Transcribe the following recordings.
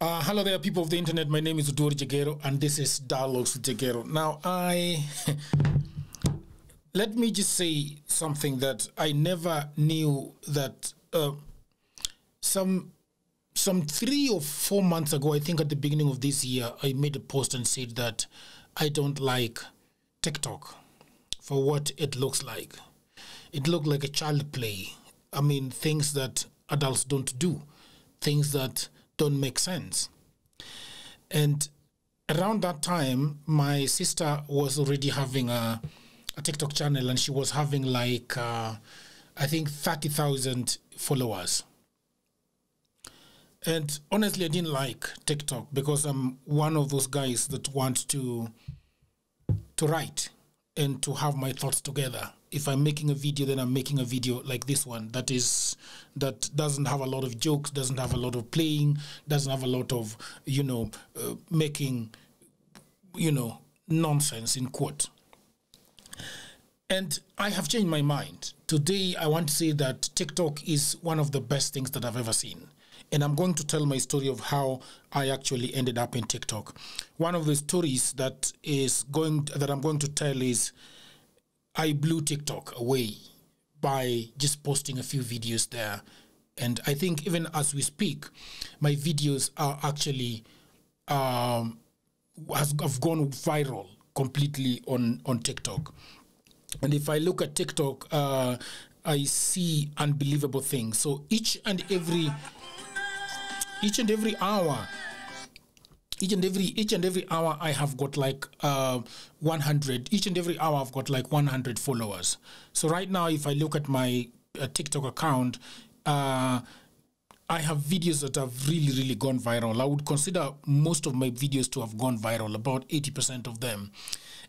Hello there, people of the internet. My name is Udori Jagero, and this is Dialogues with Jagero. Now, let me just say something that I never knew that some 3 or 4 months ago, I think at the beginning of this year, I made a post and said that I don't like TikTok for what it looks like. It looked like a child play. I mean, things that adults don't do, things that don't make sense. And around that time, my sister was already having a TikTok channel, and she was having like, I think 30,000 followers. And honestly, I didn't like TikTok because I'm one of those guys that want to write and to have my thoughts together. If I'm making a video, then I'm making a video like this one that doesn't have a lot of jokes, doesn't have a lot of playing, doesn't have a lot of, making, nonsense in quote. And I have changed my mind. Today, I want to say that TikTok is one of the best things that I've ever seen. And I'm going to tell my story of how I actually ended up in TikTok. One of the stories that I'm going to tell is I blew TikTok away by just posting a few videos there. And I think even as we speak, my videos are actually have gone viral completely on TikTok. And if I look at TikTok, I see unbelievable things. So each and every hour I have got like 100. Each and every hour I've got like 100 followers. So right now, if I look at my TikTok account, I have videos that have really gone viral. I would consider most of my videos to have gone viral, about 80% of them.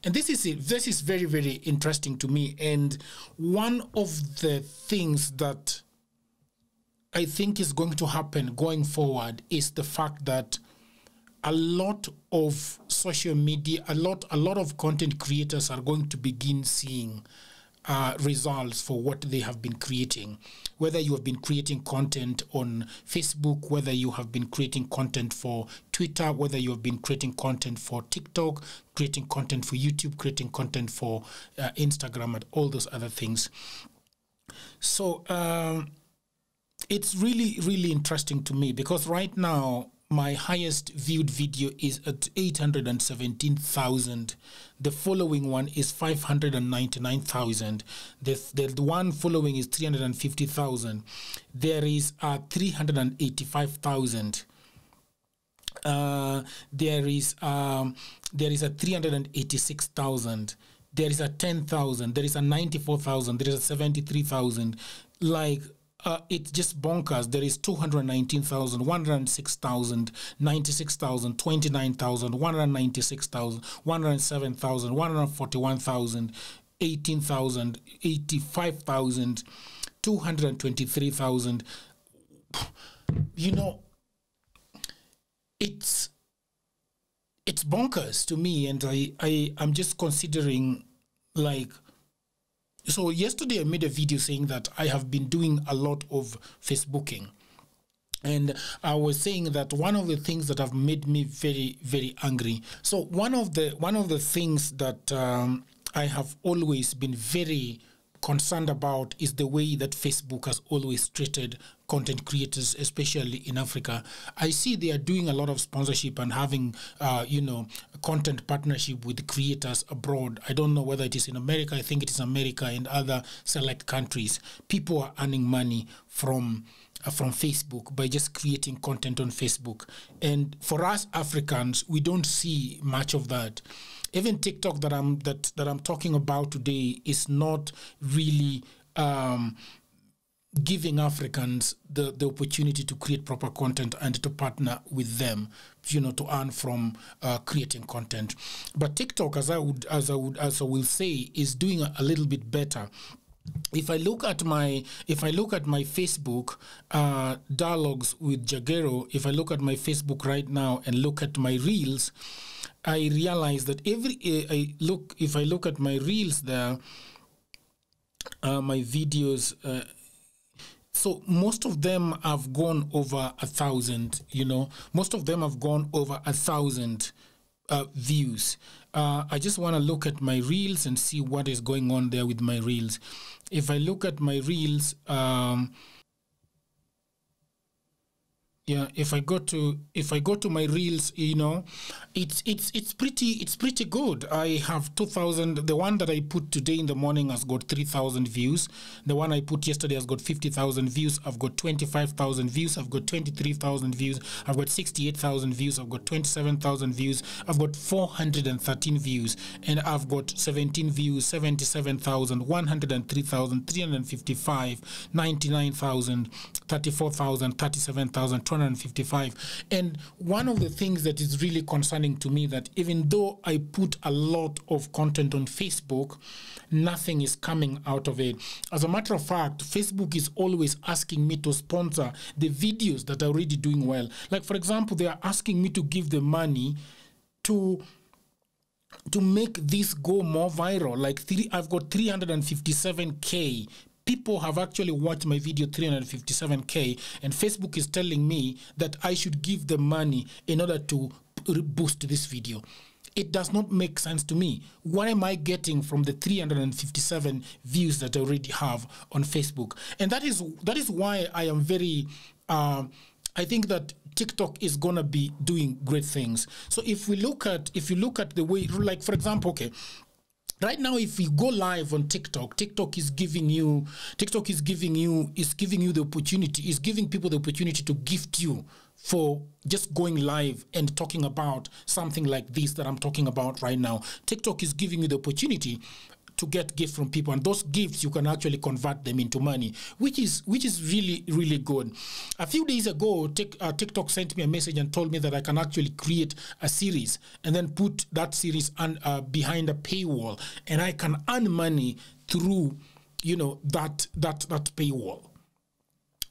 And this is very interesting to me. And one of the things that I think is going to happen going forward is the fact that a lot of social media, a lot of content creators are going to begin seeing results for what they have been creating. Whether you have been creating content on Facebook, whether you have been creating content for Twitter, whether you have been creating content for TikTok, creating content for YouTube, creating content for Instagram, and all those other things. So it's really interesting to me because right now my highest viewed video is at 817,000. The following one is 599,000. The one following is 350,000. There is 385,000. There is a 386,000. There is a 10,000. There is a 94,000. There is a 73,000. Like, it's just bonkers. There is 219,000, 106,000, 96,000, 29,000, 196,000, 107,000, 141,000, 18,000, 85,000, 223,000. It's bonkers to me, and I'm just considering, like, so yesterday I made a video saying that I have been doing a lot of Facebooking. And I was saying that one of the things that have made me very angry. So one of the things that I have always been very concerned about is the way that Facebook has always treated content creators, especially in Africa. I see they are doing a lot of sponsorship and having, content partnership with creators abroad. I don't know whether it is in America. I think it is America and other select countries. People are earning money from Facebook by just creating content on Facebook. And for us Africans, we don't see much of that. Even TikTok that I'm talking about today is not really giving Africans the opportunity to create proper content and to partner with them, to earn from creating content. But TikTok, as I will say, is doing a little bit better. If I look at my Facebook dialogues with Jagero, if I look at my Facebook right now and look at my reels, I realize that if I look at my reels there, my videos, So most of them have gone over 1,000, most of them have gone over 1,000 views. I just want to look at my reels and see what is going on there with my reels. If I look at my reels, if I go to my reels, it's pretty good. I have 2,000. The one that I put today in the morning has got 3,000 views. The one I put yesterday has got 50,000 views. I've got 25,000 views. I've got 23,000 views. I've got 68,000 views. I've got 27,000 views. I've got 413 views, and I've got 17 views, 77,000, 103,000, 355, 99,000, 34,000, 37,000. 255. And one of the things that is really concerning to me, that even though I put a lot of content on Facebook, nothing is coming out of it. As a matter of fact, Facebook is always asking me to sponsor the videos that are already doing well. Like, for example, they are asking me to give them money to make this go more viral. Like I've got 357K people have actually watched my video, 357K, and Facebook is telling me that I should give them money in order to boost this video. It does not make sense to me. What am I getting from the 357 views that I already have on Facebook? And that is why I am very I think that TikTok is gonna be doing great things. So if you look at the way, like, for example, okay, right now, if we go live on TikTok, TikTok is giving people the opportunity to gift you for just going live and talking about something like this that I'm talking about right now. TikTok is giving you the opportunity to get gifts from people, and those gifts you can actually convert them into money, which is really, really good. A few days ago, TikTok sent me a message and told me that I can actually create a series and then put that series behind a paywall, and I can earn money through that paywall.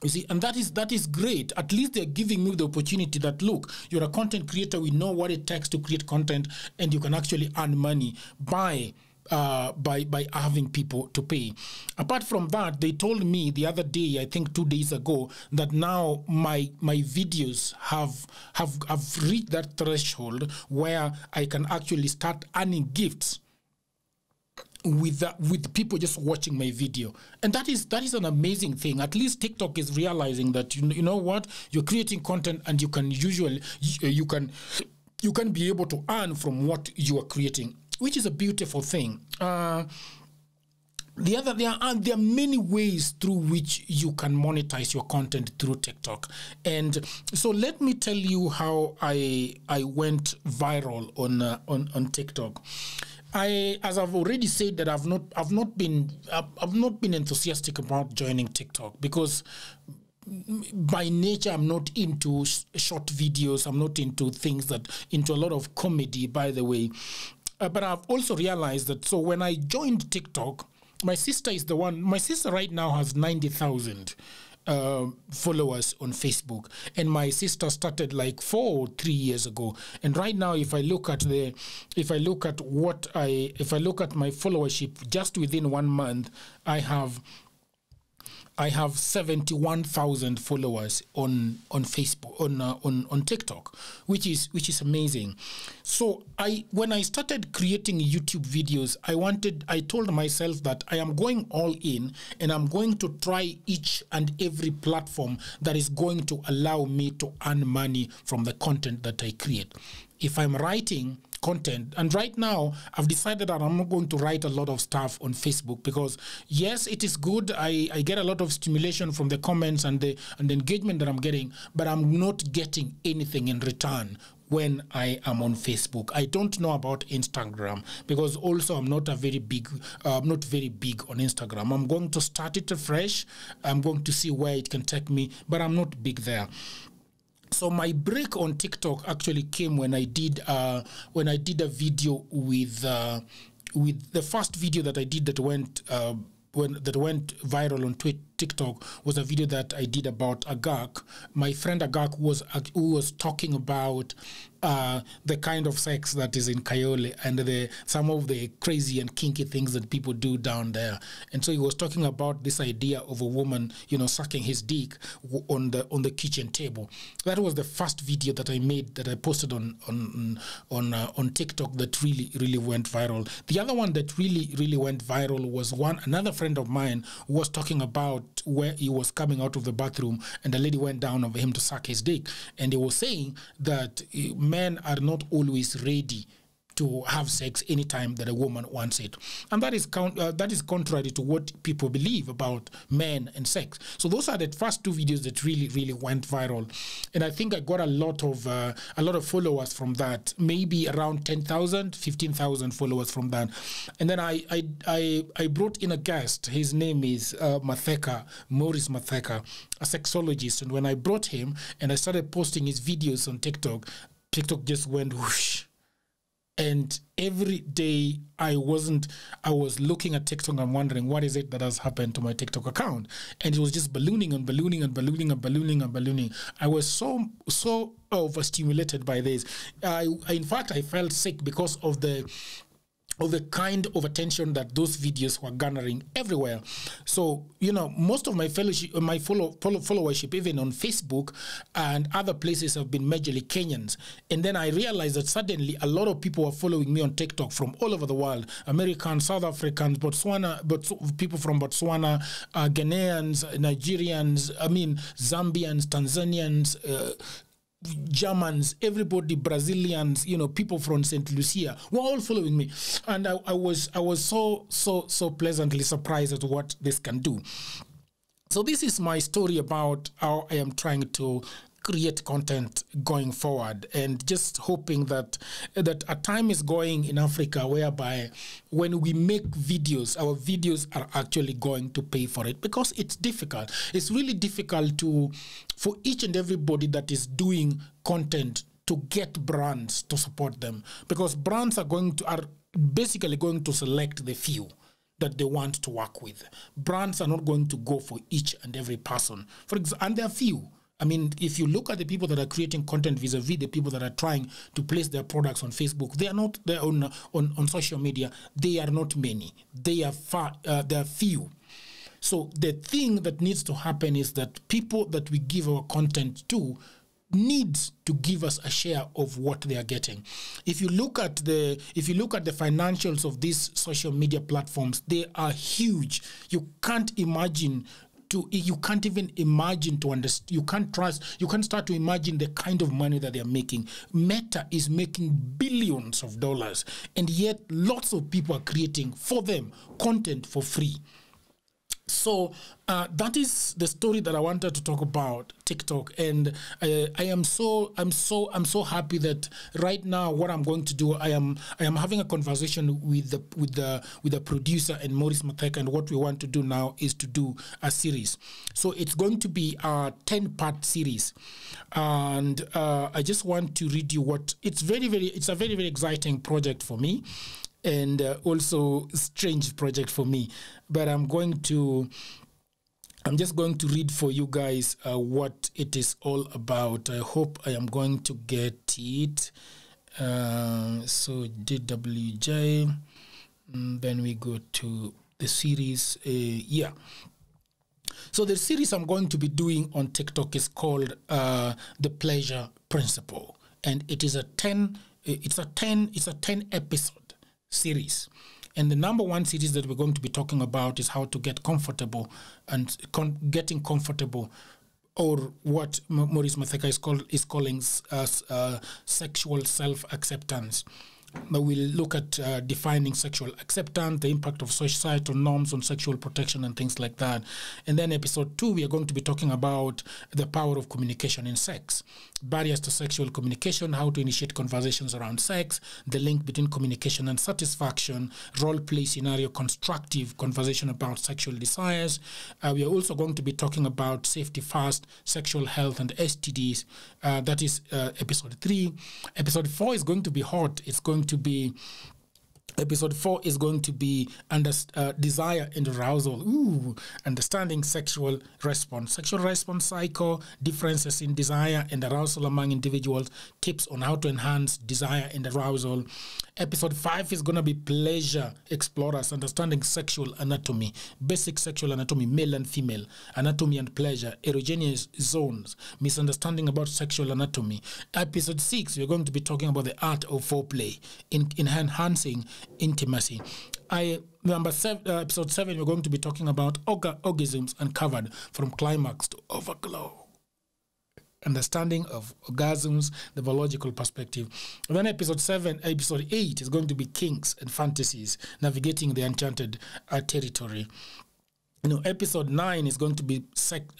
You see, and that is great. At least they're giving me the opportunity that, look, you're a content creator, we know what it takes to create content, and you can actually earn money by having people to pay. Apart from that, they told me the other day, I think 2 days ago, that now my videos have reached that threshold where I can actually start earning gifts with people just watching my video. And that is an amazing thing. At least TikTok is realizing that you know what, you're creating content and you can be able to earn from what you are creating, which is a beautiful thing. There are many ways through which you can monetize your content through TikTok. And so let me tell you how I went viral on TikTok. As I've already said, that I've not been enthusiastic about joining TikTok because by nature I'm not into short videos. I'm not into a lot of comedy, by the way. But I've also realized that, so when I joined TikTok, my sister right now has 90,000 followers on Facebook, and my sister started like 4 or 3 years ago. And right now, if I look at my followership, just within 1 month, I have 71,000 followers on Facebook, on TikTok, which is amazing. So when I started creating YouTube videos, I told myself that I am going all in, and I'm going to try each and every platform that is going to allow me to earn money from the content that I create. If I'm writing content, and right now I've decided that I'm not going to write a lot of stuff on Facebook, because yes, it is good, I get a lot of stimulation from the comments and the engagement that I'm getting, but I'm not getting anything in return when I am on Facebook. I don't know about Instagram, because also I'm not very big on Instagram. I'm going to start it afresh. I'm going to see where it can take me, but I'm not big there. So my break on TikTok actually came when I did a video with the first video that I did that went viral on TikTok was a video that I did about Agak. My friend Agak who was talking about the kind of sex that is in Kayole and some of the crazy and kinky things that people do down there. And so he was talking about this idea of a woman, sucking his dick on the kitchen table. That was the first video that I made, that I posted on TikTok, that really went viral. The other one that really went viral was another friend of mine who was talking about where he was coming out of the bathroom and the lady went down over him to suck his dick, and he was saying that men are not always ready to have sex anytime that a woman wants it, and that is contrary to what people believe about men and sex. So those are the first two videos that really went viral, and I think I got a lot of followers from that, maybe around 10,000, 15,000 followers from that. And then I brought in a guest. His name is Maurice Matheka, a sexologist. And when I brought him and I started posting his videos on TikTok just went whoosh. And every day I was looking at TikTok and wondering what is it that has happened to my TikTok account, and it was just ballooning and ballooning and ballooning and ballooning and ballooning. I was so overstimulated by this. In fact, I felt sick because of the kind of attention that those videos were garnering everywhere. So, most of my followership, even on Facebook and other places, have been majorly Kenyans. And then I realized that suddenly a lot of people were following me on TikTok from all over the world: Americans, South Africans, people from Botswana, Ghanaians, Nigerians, Zambians, Tanzanians, Germans, everybody, Brazilians, people from St. Lucia were all following me, and I was so pleasantly surprised at what this can do. So this is my story about how I am trying to create content going forward, and just hoping that a time is going in Africa whereby when we make videos, our videos are actually going to pay for it, because it's difficult. It's really difficult for each and everybody that is doing content to get brands to support them, because brands are basically going to select the few that they want to work with. Brands are not going to go for each and every person. And there are few. If you look at the people that are creating content vis-a-vis the people that are trying to place their products on Facebook, they are not there on social media. They are not many. They are few. So the thing that needs to happen is that people that we give our content to needs to give us a share of what they are getting. If you look at the financials of these social media platforms, they are huge. You can't even imagine to understand. You can't start to imagine the kind of money that they're making. Meta is making billions of dollars, and yet lots of people are creating for them content for free. So that is the story that I wanted to talk about TikTok, and I'm so happy that right now what I'm going to do, I am having a conversation with the producer and Maurice Matheka, and what we want to do now is to do a series. So it's going to be a 10-part series, and I just want to read you what it's a very exciting project for me, and also strange project for me. But I'm just going to read for you guys what it is all about. I hope I am going to get it. So DWJ, then we go to the series. So the series I'm going to be doing on TikTok is called The Pleasure Principle, and it is a 10 episode series. And the number one series that we're going to be talking about is how to get comfortable, and getting comfortable, or what Maurice Matheka is calling sexual self-acceptance. We'll look at defining sexual acceptance, the impact of societal norms on sexual protection and things like that. And then episode 2, we are going to be talking about the power of communication in sex, barriers to sexual communication, how to initiate conversations around sex, the link between communication and satisfaction, role play scenario, constructive conversation about sexual desires. We are also going to be talking about safety first, sexual health and STDs. That is episode 3. Episode 4 is going to be hot. It's going to be Episode 4 is going to be desire and arousal. Ooh, understanding sexual response cycle, differences in desire and arousal among individuals, tips on how to enhance desire and arousal. Episode 5 is going to be pleasure explorers, understanding sexual anatomy, basic sexual anatomy, male and female, anatomy and pleasure, erogenous zones, misunderstanding about sexual anatomy. Episode 6, we're going to be talking about the art of foreplay in enhancing intimacy. Episode 7, we're going to be talking about orgasms uncovered from climax to overglow. Understanding of orgasms, the biological perspective. And then episode 8 is going to be kinks and fantasies, navigating the enchanted territory. Episode 9 is going to be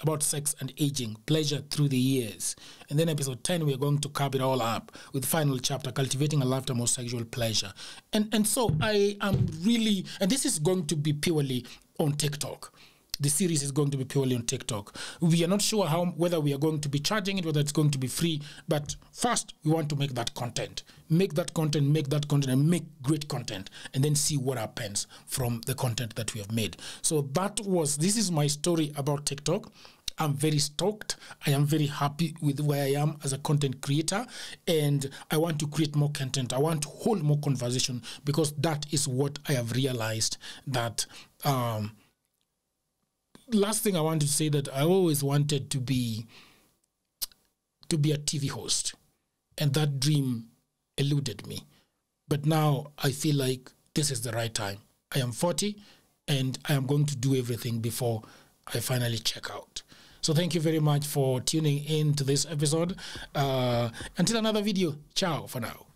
about sex and aging, pleasure through the years. And then episode 10, we're going to cap it all up with the final chapter, cultivating a lifetime of sexual pleasure. And so I am really, and this is going to be purely on TikTok. The series is going to be purely on TikTok. We are not sure whether we are going to be charging it, whether it's going to be free. But first, we want to make that content. Make that content, and make great content. And then see what happens from the content that we have made. So this is my story about TikTok. I'm very stoked. I am very happy with where I am as a content creator. And I want to create more content. I want to hold more conversation, because that is what I have realized that... last thing I want to say, that I always wanted to be a TV host, and that dream eluded me. But now I feel like this is the right time. I am 40 and I am going to do everything before I finally check out. So thank you very much for tuning in to this episode. Until another video, ciao for now.